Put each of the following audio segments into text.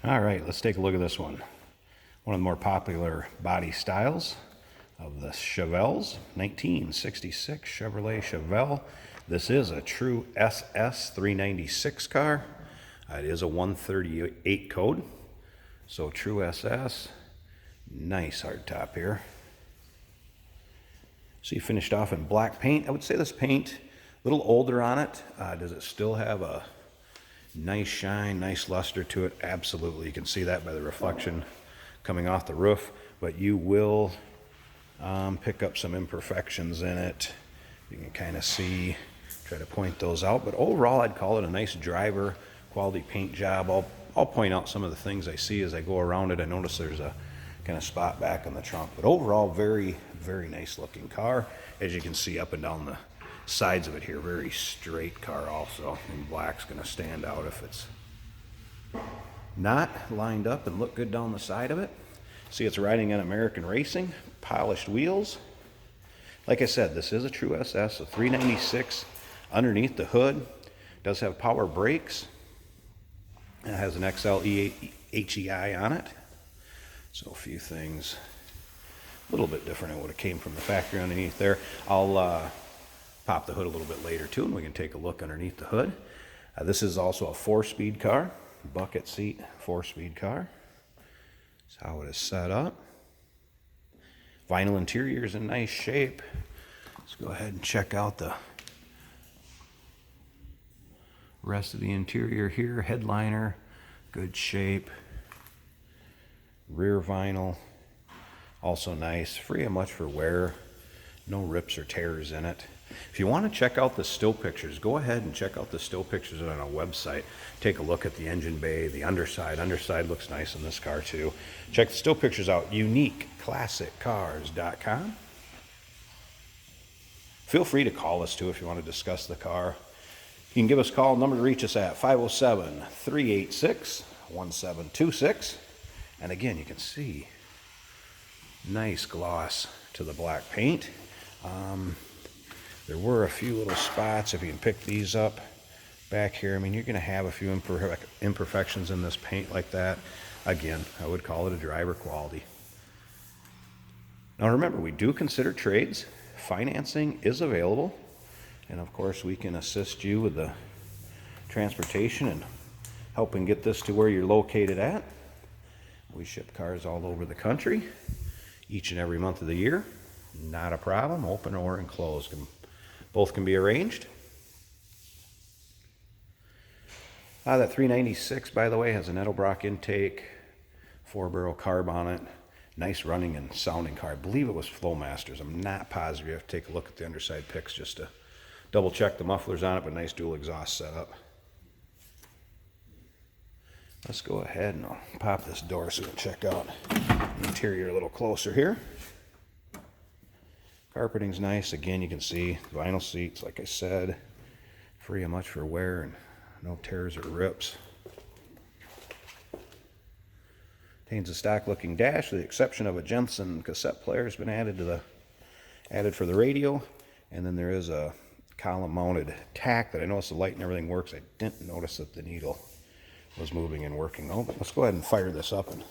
All right, let's take a look at this one. One of the more popular body styles of the Chevelles, 1966 Chevrolet Chevelle. This is a true SS 396 car. It is a 138 code, so true SS. Nice hardtop here. So you finished off in black paint. I would say this paint, a little older on it. Does it still have a nice shine, nice luster to it? Absolutely. You can see that by the reflection coming off the roof, but you will pick up some imperfections in it. You can kind of see, try to point those out, but overall I'd call it a nice driver quality paint job. I'll point out some of the things I see as I go around it. I notice there's a kind of spot back on the trunk, but overall very, very nice looking car. As you can see up and down the sides of it here, very straight car also, and black's going to stand out if it's not lined up and look good down the side of it. See, it's riding on American Racing, polished wheels. Like I said, this is a true SS, a 396 underneath the hood. Does have power brakes. It has an XL HEI on it. So a few things a little bit different than what it came from the factory underneath there. I'll pop the hood a little bit later too, and we can take a look underneath the hood. This is also a 4-speed car, bucket seat 4-speed car. That's how it is set up. Vinyl interior is in nice shape. Let's go ahead and check out the rest of the interior here. Headliner, good shape. Rear vinyl, also nice. Free of much for wear. No rips or tears in it. If you want to check out the still pictures, go ahead and check out the still pictures on our website. Take a look at the engine bay, the underside. Underside looks nice in this car too. Check the still pictures out, uniqueclassiccars.com. Feel free to call us too if you want to discuss the car. You can give us a call. Number to reach us at 507-386-1726. And again, you can see nice gloss to the black paint. There were a few little spots, if you can pick these up back here. I mean, you're going to have a few imperfections in this paint like that. Again, I would call it a driver quality. Now remember, we do consider trades. Financing is available. And of course, we can assist you with the transportation and helping get this to where you're located at. We ship cars all over the country, each and every month of the year. Not a problem, open or enclosed. Both can be arranged. That 396, by the way, has an Edelbrock intake, 4-barrel carb on it. Nice running and sounding car. I believe it was Flowmasters. I'm not positive. You have to take a look at the underside pics just to double check the mufflers on it, but nice dual exhaust setup. Let's go ahead and I'll pop this door so we can check out the interior a little closer here. Carpeting's nice. Again, you can see vinyl seats, like I said, free of much for wear and no tears or rips. Contains a stock looking dash with the exception of a Jensen cassette player has been added for the radio. And then there is a column mounted tack that I noticed the light and everything works. I didn't notice that the needle was moving and working. Oh, but let's go ahead and fire this up and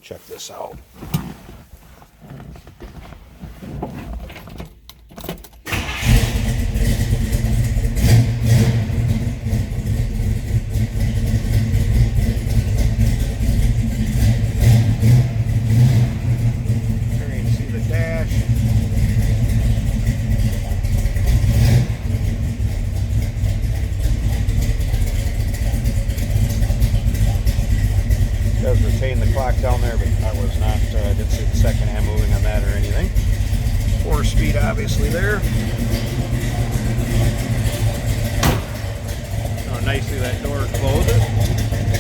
check this out. There you can see the dash. Does retain the clock down there, but I was not, didn't see the second hand moving on that or anything. 4-speed obviously there. Oh, nicely that door closes.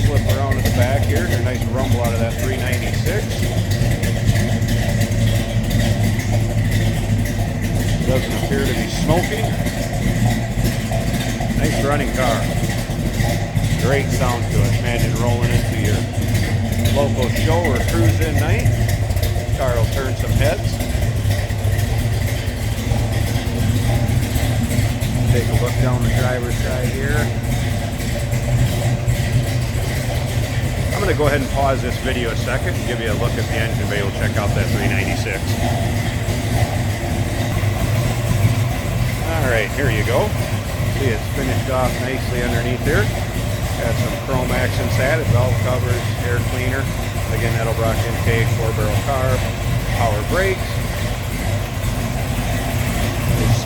Slip around at the back here. Get a nice rumble out of that 396. Doesn't appear to be smoking. Nice running car. Great sound to it. Imagine rolling into your local show or cruise-in night. Car will turn some heads. Take a look down the driver's side here. I'm going to to go ahead and pause this video a second and give you a look at the engine bay. We'll check out that 396. All right, here you go. See, it's finished off nicely underneath here. Got some chrome accents added, valve covers, air cleaner. Again, Edelbrock intake, 4-barrel carb, power brakes.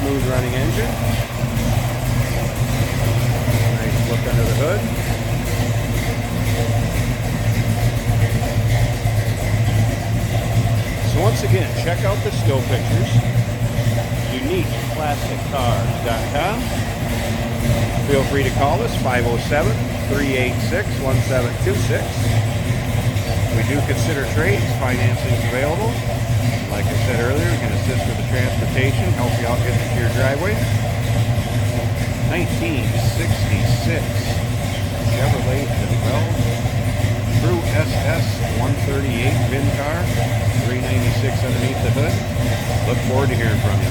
Smooth running engine. Nice look under the hood. So once again, check out the still pictures. UniqueClassicCars.com. Feel free to call us, 507-386-1726. We do consider trades. Financing is available. Like I said earlier, we can assist with the transportation, help you out getting to your driveway. 1966 Chevrolet Chevelle True SS 138 VIN car, 396 underneath the hood. Look forward to hearing from you.